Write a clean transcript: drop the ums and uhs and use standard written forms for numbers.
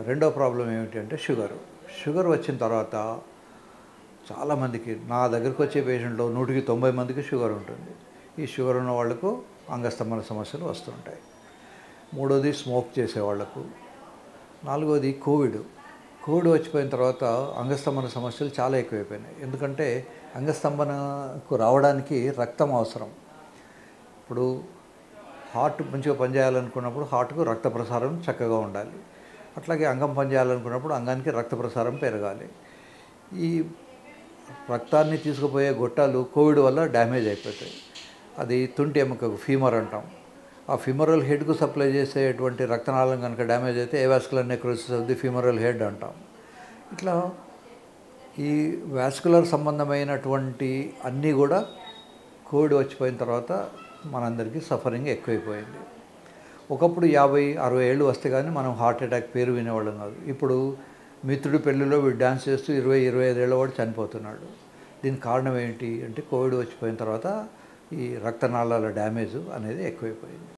రెండో ప్రాబ్లం ఏమిటంటే షుగర్ వచ్చిన తర్వాత చాలామందికి నా దగ్గరికి వచ్చే పేషెంట్లో 190 మందికి షుగర్ ఉంటుంది. ఈ షుగర్ ఉన్న వాళ్ళకు అంగస్తంభన సమస్యలు వస్తుంటాయి. మూడోది స్మోక్ చేసేవాళ్లకు. నాలుగోది కోవిడ్ వచ్చిపోయిన తర్వాత అంగస్తంభన సమస్యలు చాలా ఎక్కువైపోయినాయి. ఎందుకంటే అంగస్తంభనకు రావడానికి రక్తం అవసరం. ఇప్పుడు హార్ట్ మంచిగా పనిచేయాలనుకున్నప్పుడు హార్ట్కు రక్త ప్రసారం చక్కగా ఉండాలి. అట్లాగే అంగం పనిచేయాలనుకున్నప్పుడు అంగానికి రక్త ప్రసారం పెరగాలి. ఈ రక్తాన్ని తీసుకుపోయే గొట్టాలు కోవిడ్ వల్ల డ్యామేజ్ అయిపోతాయి. అది తుంటి ఎముకకు ఫీమర్ అంటాం. ఆ ఫిమరల్ హెడ్కు సప్లై చేసేటువంటి రక్తనాళం కనుక డ్యామేజ్ అయితే avascular necrosis of the femoral head అంటాం. ఇట్లా ఈ వాస్కులర్ సంబంధమైనటువంటి అన్నీ కూడా కోవిడ్ వచ్చిపోయిన తర్వాత మనందరికీ సఫరింగ్ ఎక్కువైపోయింది. ఒకప్పుడు 50-60 ఏళ్ళు వస్తే కానీ మనం హార్ట్ అటాక్ పేరు వినేవాళ్ళం కాదు. ఇప్పుడు మిత్రుడి పెళ్ళిలో వీడు డ్యాన్స్ చేస్తూ 20-25 ఏళ్ళ వాడు చనిపోతున్నాడు. దీనికి కారణం ఏంటి అంటే కోవిడ్ వచ్చిపోయిన తర్వాత ఈ రక్తనాళాల డ్యామేజ్ అనేది ఎక్కువైపోయింది.